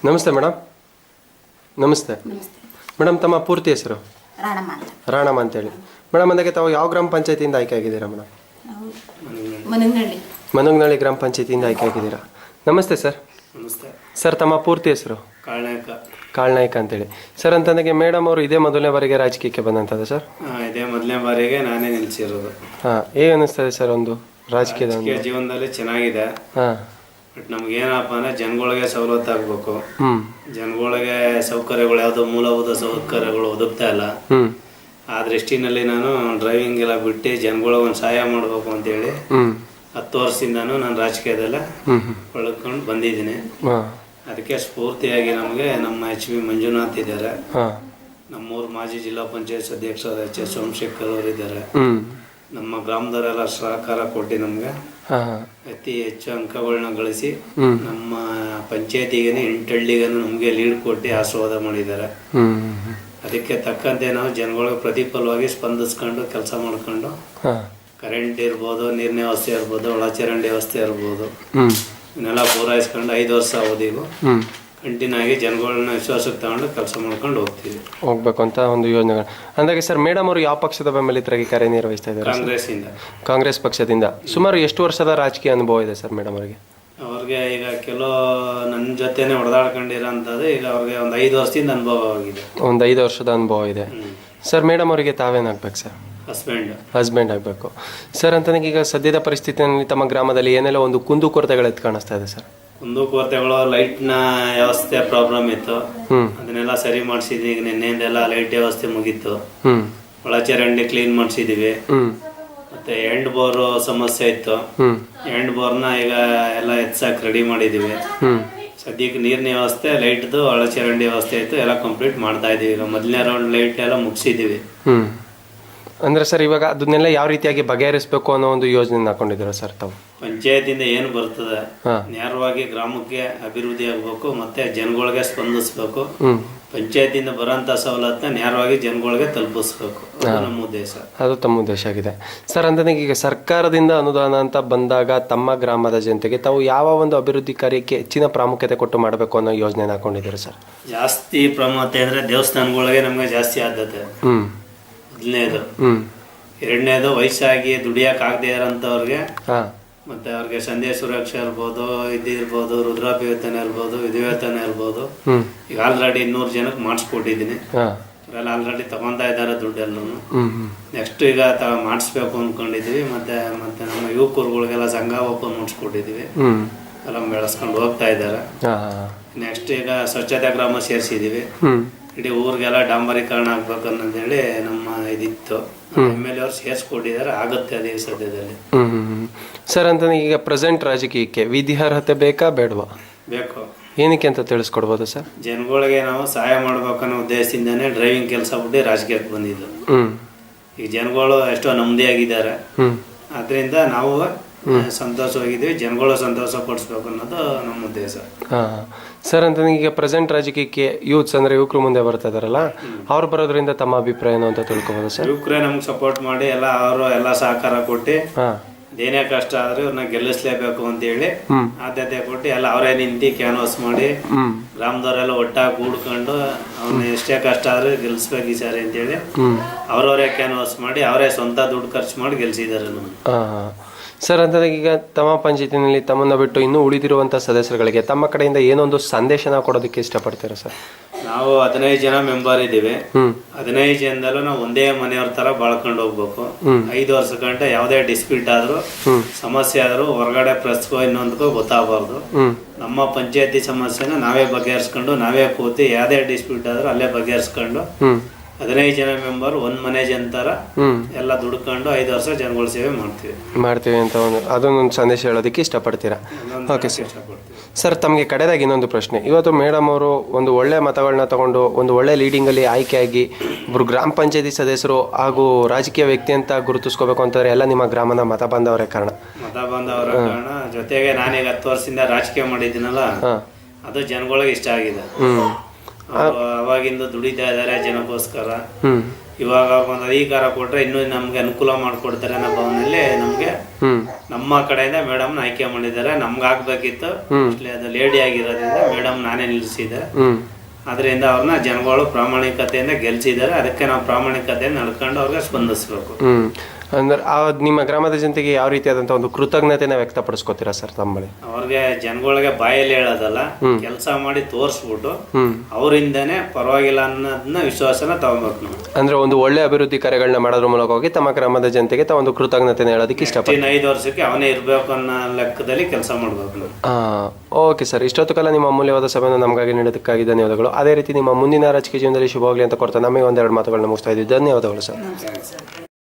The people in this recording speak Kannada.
ನಮಸ್ತೆ ಮೇಡಮ್. ನಮಸ್ತೆ ಮೇಡಮ್, ತಮ್ಮ ಪೂರ್ತಿ ಹೆಸರು? ರಾಣಮ್ಮ ಅಂತೇಳಿ. ಮೇಡಮ್, ಅಂದಾಗೆ ತಾವು ಯಾವ ಗ್ರಾಮ ಪಂಚಾಯತಿಯಿಂದ ಆಯ್ಕೆ ಆಗಿದ್ದೀರಾ ಮೇಡಮ್? ಮನಗನಹಳ್ಳಿ ಗ್ರಾಮ ಪಂಚಾಯತಿಯಿಂದ ಆಯ್ಕೆ ಆಗಿದ್ದೀರಾ. ನಮಸ್ತೆ ಸರ್. ನಮಸ್ತೆ ಸರ್, ತಮ್ಮ ಪೂರ್ತಿ ಹೆಸರು? ಕಾಳ್ನಾಯ್ಕ ಅಂತೇಳಿ. ಸರ್, ಅಂತಂದಾಗೆ ಮೇಡಮ್ ಅವರು ಇದೇ ಮೊದಲನೇ ಬಾರಿಗೆ ರಾಜಕೀಯಕ್ಕೆ ಬಂದಂಥದ್ದು ಸರ್? ಇದೇ ಮೊದಲನೇ ಬಾರಿಗೆ ನಾನೇ ನಿಲ್ಸಿರೋದು. ಹಾಂ, ಹೇಗೆ ಅನ್ನಿಸ್ತದೆ ಸರ್ ಒಂದು ರಾಜಕೀಯದ ಜೀವನದಲ್ಲಿ? ಚೆನ್ನಾಗಿದೆ. ಹಾಂ. ಬಟ್ ನಮ್ಗೇನಪ್ಪ ಅಂದರೆ ಜನಗಳಿಗೆ ಸವಲತ್ತು ಆಗಬೇಕು, ಜನಗಳಿಗೆ ಸೌಕರ್ಯಗಳು ಯಾವುದೋ ಮೂಲಭೂತ ಸೌಕರ್ಯಗಳು ಒದಗ್ತಾ ಇಲ್ಲ. ಆ ದೃಷ್ಟಿನಲ್ಲಿ ನಾನು ಡ್ರೈವಿಂಗ್ ಎಲ್ಲ ಬಿಟ್ಟು ಜನಗಳಿಗೆ ಒಂದು ಸಹಾಯ ಮಾಡಬೇಕು ಅಂತೇಳಿ 10 ವರ್ಷದಿಂದನೂ ನಾನು ರಾಜಕೀಯದಲ್ಲೇ ಒಳಕೊಂಡು ಬಂದಿದ್ದೀನಿ. ಅದಕ್ಕೆ ಸ್ಫೂರ್ತಿಯಾಗಿ ನಮಗೆ ನಮ್ಮ HB ಮಂಜುನಾಥ್ ಇದ್ದಾರೆ, ನಮ್ಮೂರು ಮಾಜಿ ಜಿಲ್ಲಾ ಪಂಚಾಯತ್ ಅಧ್ಯಕ್ಷರಾದ HS ಸೋಮಶೇಖರ್ ಅವರು ಇದ್ದಾರೆ. ನಮ್ಮ ಗ್ರಾಮದವರೆಲ್ಲ ಸಹಕಾರ ಕೊಟ್ಟು ನಮಗೆ ಅತಿ ಹೆಚ್ಚು ಅಂಕಗಳನ್ನ ಗಳಿಸಿ ನಮ್ಮ ಪಂಚಾಯತಿಗೆ 8 ಹಳ್ಳಿಗೂ ನಮಗೆ ಲೀಡ್ ಕೊಟ್ಟು ಆಶೀರ್ವಾದ ಮಾಡಿದ್ದಾರೆ. ಅದಕ್ಕೆ ತಕ್ಕಂತೆ ನಾವು ಜನಗಳಿಗೆ ಪ್ರತಿಫಲವಾಗಿ ಸ್ಪಂದಿಸ್ಕೊಂಡು ಕೆಲಸ ಮಾಡ್ಕೊಂಡು ಕರೆಂಟ್ ಇರ್ಬೋದು, ನೀರಿನ ವ್ಯವಸ್ಥೆ ಇರ್ಬೋದು, ಒಳಚರಂಡಿ ವ್ಯವಸ್ಥೆ ಇರ್ಬೋದು, ಇವನ್ನೆಲ್ಲ ಪೂರೈಸ್ಕೊಂಡು 5 ವರ್ಷ ಅವಧಿಗೂ ಕಂಟಿನ್ಯೂ ಆಗಿ ಜನಗಳನ್ನ ವಿಶ್ವಾಸಕ್ಕೆ ತಗೊಂಡು ಕೆಲಸ ಮಾಡ್ಕೊಂಡು ಹೋಗ್ಬೇಕು ಅಂತ ಒಂದು ಯೋಜನೆಗಳು. ಅಂದಾಗೆ ಸರ್, ಮೇಡಮ್ ಅವರು ಯಾವ ಪಕ್ಷದ ಬೆಂಬಲಿತರಾಗಿ ಕಾರ್ಯನಿರ್ವಹಿಸ್ತಾ ಇದ್ದಾರೆ? ಕಾಂಗ್ರೆಸ್ ಪಕ್ಷದಿಂದ. ಸುಮಾರು ಎಷ್ಟು ವರ್ಷದ ರಾಜಕೀಯ ಅನುಭವ ಇದೆ ಸರ್ ಮೇಡಮ್ ಅವರಿಗೆ? ಅವ್ರಿಗೆ ಈಗ ಕೆಲವು ನನ್ನ ಜೊತೆನೆ ಹೊಡೆದಾಡ್ಕೊಂಡಿರೋಂಥದ್ದು ಈಗ ಅವ್ರಿಗೆ ಒಂದು 5 ವರ್ಷದಿಂದ ಅನುಭವ ಆಗಿದೆ. ಒಂದು 5 ವರ್ಷದ ಅನುಭವ ಇದೆ. ಸರ್, ಮೇಡಮ್ ಅವರಿಗೆ ತಾವೇನಾಗಬೇಕು ಸರ್? ಹಸ್ಬೆಂಡ್ ಆಗಬೇಕು ಸರ್. ಅಂತಂದ್ರೆ ಈಗ ಸದ್ಯದ ಪರಿಸ್ಥಿತಿಯಲ್ಲಿ ತಮ್ಮ ಗ್ರಾಮದಲ್ಲಿ ಏನೆಲ್ಲ ಒಂದು ಕುಂದುಕೊರತೆಗಳು ಎದ್ದು ಕಾಣಿಸ್ತಾ ಇದೆ ಸರ್? ಕುಂದುಕೊರತೆಗಳು, ಲೈಟ್ನ ವ್ಯವಸ್ಥೆ ಪ್ರಾಬ್ಲಮ್ ಇತ್ತು, ಅದನ್ನೆಲ್ಲ ಸರಿ ಮಾಡಿಸಿದ್ವಿ. ಈಗ ನಿನ್ನೆಯಿಂದೆಲ್ಲ ಲೈಟ್ ವ್ಯವಸ್ಥೆ ಮುಗೀತು. ಒಳಚರಂಡಿ ಕ್ಲೀನ್ ಮಾಡಿಸಿದೀವಿ. ಮತ್ತೆ ಎಂಡ್ ಬೋರ್ ಸಮಸ್ಯೆ ಇತ್ತು, ಎಂಡ್ ಬೋರ್ನ ಈಗ ಎಲ್ಲ ಎತ್ಸಾಕ್ ರೆಡಿ ಮಾಡಿದೀವಿ. ಸದ್ಯಕ್ಕೆ ನೀರಿನ ವ್ಯವಸ್ಥೆ, ಲೈಟ್ದು, ಒಳಚರಂಡಿ ವ್ಯವಸ್ಥೆ ಇತ್ತು, ಎಲ್ಲ ಕಂಪ್ಲೀಟ್ ಮಾಡ್ತಾ ಇದೀವಿ. ಈಗ ಮೊದಲನೇ ರೌಂಡ್ ಲೈಟ್ ಎಲ್ಲ ಮುಗಿಸಿದೀವಿ. ಅಂದ್ರೆ ಸರ್, ಇವಾಗ ಅದನ್ನೆಲ್ಲ ಯಾವ ರೀತಿಯಾಗಿ ಬಗೆಹರಿಸಬೇಕು ಅನ್ನೋ ಒಂದು ಯೋಜನೆ ಹಾಕೊಂಡಿದ್ದೀರಾ ಸರ್ ತಾವು? ಪಂಚಾಯತಿಂದ ಏನು ಬರ್ತದೆ ನೇರವಾಗಿ ಗ್ರಾಮಕ್ಕೆ ಅಭಿವೃದ್ಧಿ ಆಗ್ಬೇಕು, ಮತ್ತೆ ಜನಗಳಿಗೆ ಸ್ಪಂದಿಸ್ಬೇಕು. ಪಂಚಾಯತಿಂದ ಬರೋಂಥ ಸವಲತ್ತನ್ನ ನೇರವಾಗಿ ಜನಗಳಿಗೆ ತಲುಪಿಸ್ಬೇಕು, ನಮ್ಮ ಉದ್ದೇಶ. ಅದು ತಮ್ಮ ಉದ್ದೇಶ ಆಗಿದೆ ಸರ್. ಅಂದ್ರೆ ಈಗ ಸರ್ಕಾರದಿಂದ ಅನುದಾನ ಅಂತ ಬಂದಾಗ ತಮ್ಮ ಗ್ರಾಮದ ಜನತೆಗೆ ತಾವು ಯಾವ ಒಂದು ಅಭಿವೃದ್ಧಿ ಕಾರ್ಯಕ್ಕೆ ಹೆಚ್ಚಿನ ಪ್ರಾಮುಖ್ಯತೆ ಕೊಟ್ಟು ಮಾಡಬೇಕು ಅನ್ನೋ ಯೋಜನೆ ಹಾಕೊಂಡಿದ್ದೀರಾ ಸರ್? ಜಾಸ್ತಿ ಪ್ರಾಮುಖ್ಯತೆ ಅಂದ್ರೆ ದೇವಸ್ಥಾನಗಳಿಗೆ ನಮ್ಗೆ ಜಾಸ್ತಿ ಆದ್ಯತೆ. ಮೊದಲನೇದು. ಎರಡನೇದು, ವಯಸ್ಸಾಗಿ ದುಡಿಯಕ್ ಆಗದೆ ಇರೋಂಥವ್ರಿಗೆ ಮತ್ತೆ ಅವ್ರಿಗೆ ಸಂಧ್ಯಾ ಸುರಕ್ಷೆ ಇರ್ಬೋದು, ಇದಿರ್ಬೋದು, ವೃದ್ಧಾಪ್ಯ ವೇತನ ಇರ್ಬೋದು, ವಿಧವೇತನ ಇರ್ಬೋದು. ಈಗ ಆಲ್ರೆಡಿ 200 ಜನಕ್ಕೆ ಮಾಡಿಸ್ಕೊಟ್ಟಿದ್ದೀನಿ. ಅವರೆಲ್ಲ ಆಲ್ರೆಡಿ ತಗೊಂತಾ ಇದ್ದಾರೆ ದುಡ್ಡೆಲ್ಲ. ನೆಕ್ಸ್ಟ್ ಈಗ ಮಾಡಿಸ್ಬೇಕು ಅಂದ್ಕೊಂಡಿದೀವಿ. ಮತ್ತೆ ನಮ್ಮ ಯುವಕರುಗಳಿಗೆಲ್ಲ ಸಂಘ ಓಪನ್ ಮಾಡಿಸ್ಕೊಟ್ಟಿದೀವಿ, ಎಲ್ಲ ಬೆಳೆಸ್ಕೊಂಡು ಹೋಗ್ತಾ ಇದ್ದಾರೆ. ನೆಕ್ಸ್ಟ್ ಈಗ ಸ್ವಚ್ಛತಾ ಗ್ರಾಮ ಸೇರಿಸಿದೀವಿ. ಇಡೀ ಊರಿಗೆಲ್ಲ ಡಾಂಬರೀಕರಣ ಆಗ್ಬೇಕು ಅನ್ನೋದೇಳಿ ನಮ್ಮ ಇದಿತ್ತು. MLA ಅವ್ರು ಸೇರಿಸ್ಕೊಟ್ಟಿದ್ದಾರೆ, ಆಗುತ್ತೆ ಅದೇ ಸದ್ಯದಲ್ಲಿ. ಸರ್, ಅಂತ ಈಗ ಪ್ರೆಸೆಂಟ್ ರಾಜಕೀಯಕ್ಕೆ ವಿಧಿಅರ್ಹತೆ ಬೇಕಾ ಬೇಡವಾ? ಬೇಕು. ಏನಕ್ಕೆ ಅಂತ ತಿಳಿಸ್ಕೊಡ್ಬೋದು ಸರ್? ಜನಗಳಿಗೆ ನಾವು ಸಹಾಯ ಮಾಡ್ಬೇಕನ್ನೋ ಉದ್ದೇಶದಿಂದಾನೇ ಡ್ರೈವಿಂಗ್ ಕೆಲಸ ಬಿಟ್ಟು ರಾಜಕೀಯಕ್ಕೆ ಬಂದಿದ್ದು. ಈಗ ಜನಗಳು ಎಷ್ಟೋ ನೆಮ್ಮದಿಯಾಗಿದ್ದಾರೆ, ಅದರಿಂದ ನಾವು ಸಂತೋಷವಾಗಿದ್ದೀವಿ. ಜನಗಳು ಸಂತೋಷ ಪಡಿಸ್ಬೇಕು ಅನ್ನೋದು ನಮ್ಮ ಉದ್ದೇಶ. ಸರ್, ಅಂತ ಈಗ ಪ್ರೆಸೆಂಟ್ ರಾಜಕೀಯಕ್ಕೆ ಯೂತ್ಸ್ ಅಂದ್ರೆ ಯುವಕರು ಮುಂದೆ ಬರ್ತಾ ಇದಾರಲ್ಲ, ಅವ್ರು ಬರೋದ್ರಿಂದ ತಮ್ಮ ಅಭಿಪ್ರಾಯ ಏನು ಅಂತ ತಿಳ್ಕೊಬೋದು ಸರ್? ಯುವಕರೇ ನಮ್ಗೆ ಸಪೋರ್ಟ್ ಮಾಡಿ ಅವರು ಎಲ್ಲ ಸಹಕಾರ ಕೊಟ್ಟು ಏನೇ ಕಷ್ಟ ಆದ್ರೂ ಇವ್ರನ್ನ ಗೆಲ್ಲಿಸ್ಲೇಬೇಕು ಅಂತ ಹೇಳಿ ಆದ್ಯತೆ ಕೊಟ್ಟು ಎಲ್ಲ ಅವರೇ ನಿಂತು ಕ್ಯಾನ್ವಾಸ್ ಮಾಡಿ ಗ್ರಾಮದವರೆಲ್ಲ ಒಟ್ಟಾಗಿ ಕೂಡ್ಕೊಂಡು ಅವ್ನ ಎಷ್ಟೇ ಕಷ್ಟ ಆದ್ರೂ ಗೆಲ್ಲಿಸ್ಬೇಕು ಈ ಸಾರಿ ಅಂತೇಳಿ ಅವ್ರವರೇ ಕ್ಯಾನ್ವಾಸ್ ಮಾಡಿ ಅವರೇ ಸ್ವಂತ ದುಡ್ಡು ಖರ್ಚು ಮಾಡಿ ಗೆಲ್ಸಿದ್ದಾರೆ ನಮ್ಗೆ. ಸರ್, ಅಂತ ಈಗ ತಮ್ಮ ಪಂಚಾಯತಿನಲ್ಲಿ ತಮ್ಮನ್ನ ಬಿಟ್ಟು ಇನ್ನೂ ಉಳಿದಿರುವಂಥ ಸದಸ್ಯರುಗಳಿಗೆ ತಮ್ಮ ಕಡೆಯಿಂದ ಏನೊಂದು ಸಂದೇಶನ ಕೊಡೋದಕ್ಕೆ ಇಷ್ಟಪಡ್ತೀರಾ ಸರ್? ನಾವು 15 ಜನ ಮೆಂಬರ್ ಇದ್ದೀವಿ. 15 ಜನದಲ್ಲೂ ನಾವು ಒಂದೇ ಮನೆಯವ್ರ ತರ ಬಾಳ್ಕೊಂಡು ಹೋಗ್ಬೇಕು. 5 ವರ್ಷ ಗಂಟೆ ಯಾವುದೇ ಡಿಸ್ಪ್ಯೂಟ್ ಆದ್ರೂ, ಸಮಸ್ಯೆ ಆದ್ರೂ ಹೊರಗಡೆ ಪ್ರೆಸ್ಗೋ ಇನ್ನೊಂದಕ್ಕೋ ಗೊತ್ತಾಗಬಾರ್ದು. ನಮ್ಮ ಪಂಚಾಯತಿ ಸಮಸ್ಯೆನ ನಾವೇ ಬಗೆಹರಿಸ್ಕೊಂಡು, ನಾವೇ ಕೂತಿ ಯಾವುದೇ ಡಿಸ್ಪ್ಯೂಟ್ ಆದ್ರೂ ಅಲ್ಲೇ ಬಗೆಹರಿಸ್ಕೊಂಡು 15 ಜನ ಮೆಂಬರ್ ಒಂದ್ ಮನೆ ಜನ ತರ ಎಲ್ಲ ದುಡ್ಕೊಂಡು 5 ವರ್ಷ ಜನಗಳ ಸೇವೆ ಮಾಡ್ತೀವಿ ಅಂತ ಅದೊಂದು ಸಂದೇಶ ಹೇಳೋದಕ್ಕೆ ಇಷ್ಟಪಡ್ತೀರಾ? Okay sir. ಸರ್, ತಮಗೆ ಕಡೆದಾಗಿ ಇನ್ನೊಂದು ಪ್ರಶ್ನೆ. ಇವತ್ತು ಮೇಡಮ್ ಅವರು ಒಂದು ಒಳ್ಳೆ ಮತಗಳನ್ನ ತಗೊಂಡು ಒಂದು ಒಳ್ಳೆ ಲೀಡಿಂಗಲ್ಲಿ ಆಯ್ಕೆಯಾಗಿ ಒಬ್ಬರು ಗ್ರಾಮ ಪಂಚಾಯತಿ ಸದಸ್ಯರು ಹಾಗೂ ರಾಜಕೀಯ ವ್ಯಕ್ತಿ ಅಂತ ಗುರುತಿಸ್ಕೋಬೇಕು ಅಂತಂದ್ರೆ ಎಲ್ಲ ನಿಮ್ಮ ಗ್ರಾಮದ ಮತ ಬಾಂಧವರೇ ಕಾರಣ. ಜೊತೆಗೆ ನಾನೀಗ 10 ವರ್ಷದಿಂದ ರಾಜಕೀಯ ಮಾಡಿದ್ದೀನಲ್ಲ, ಅದು ಜನಗಳಿಗೆ ಇಷ್ಟ ಆಗಿದೆ. ಅವಾಗಿಂದ ದುಡಿತಾ ಇದ್ದಾರೆ ಜನಕ್ಕೋಸ್ಕರ. ಇವಾಗ ಅವ್ರಿಗೊಂದು ಅಧಿಕಾರ ಕೊಟ್ಟರೆ ಇನ್ನೂ ನಮಗೆ ಅನುಕೂಲ ಮಾಡಿಕೊಡ್ತಾರೆ ಅನ್ನೋ ಭಾವನೆಯಲ್ಲಿ ನಮಗೆ ನಮ್ಮ ಕಡೆಯಿಂದ ಮೇಡಮ್ನ ಆಯ್ಕೆ ಮಾಡಿದ್ದಾರೆ. ನಮ್ಗೆ ಆಗ್ಬೇಕಿತ್ತು, ಅದು ಲೇಡಿ ಆಗಿರೋದ್ರಿಂದ ಮೇಡಮ್ ನಾನೇ ನಿಲ್ಲಿಸಿದೆ. ಅದರಿಂದ ಅವ್ರನ್ನ ಜನಗಳು ಪ್ರಾಮಾಣಿಕತೆಯಿಂದ ಗೆಲ್ಸಿದ್ದಾರೆ. ಅದಕ್ಕೆ ನಾವು ಪ್ರಾಮಾಣಿಕತೆಯಿಂದ ನಡ್ಕೊಂಡು ಅವ್ರಿಗೆ ಸ್ಪಂದಿಸ್ಬೇಕು. ಅಂದ್ರೆ ನಿಮ್ಮ ಗ್ರಾಮದ ಜನತೆಗೆ ಯಾವ ರೀತಿಯಾದಂಥ ಒಂದು ಕೃತಜ್ಞತೆನ ವ್ಯಕ್ತಪಡಿಸ್ಕೋತೀರಾ ಸರ್ ತಮ್ಮಲ್ಲಿ? ಅವ್ರಿಗೆ ಜನಗಳಿಗೆ ಬಾಯಲ್ಲಿ ಹೇಳೋದಲ್ಲ, ಕೆಲಸ ಮಾಡಿ ತೋರಿಸ್ಬಿಟ್ಟು ಅವರಿಂದನೇ ಪರವಾಗಿಲ್ಲ ಅನ್ನೋದನ್ನ ವಿಶ್ವಾಸನ ತಗೋಬೇಕು ನಾವು. ಅಂದ್ರೆ ಒಂದು ಒಳ್ಳೆ ಅಭಿವೃದ್ಧಿ ಕಾರ್ಯಗಳನ್ನ ಮಾಡೋದ್ರ ಮೂಲಕವಾಗಿ ತಮ್ಮ ಗ್ರಾಮದ ಜನತೆಗೆ ತಾವು ಒಂದು ಕೃತಜ್ಞತೆನ ಹೇಳೋದಕ್ಕೆ ಇಷ್ಟಪಡ್ತೀನಿ. 5 ವರ್ಷಕ್ಕೆ ಅವನೇ ಇರಬೇಕು ಅನ್ನೋ ಲೆಕ್ಕದಲ್ಲಿ ಕೆಲಸ ಮಾಡ್ಬೇಕು ನಾವು. ಓಕೆ ಸರ್, ಇಷ್ಟೊತ್ತು ಕಾಲ ನಿಮ್ಮ ಅಮೂಲ್ಯವಾದ ಸಮಯವನ್ನು ನಮಗಾಗಿ ನೀಡೋದಕ್ಕಾಗಿ ಧನ್ಯವಾದಗಳು. ಅದೇ ರೀತಿ ನಿಮ್ಮ ಮುಂದಿನ ರಾಜಕೀಯ ಜೀವನದಲ್ಲಿ ಶುಭವಾಗಲಿ ಅಂತ ಕೊಡ್ತಾ ನಮಗೆ ಒಂದೆರಡು ಮಾತುಗಳನ್ನ ಮುಗಿಸ್ತಾ ಇದ್ದೀವಿ. ಧನ್ಯವಾದಗಳು ಸರ್.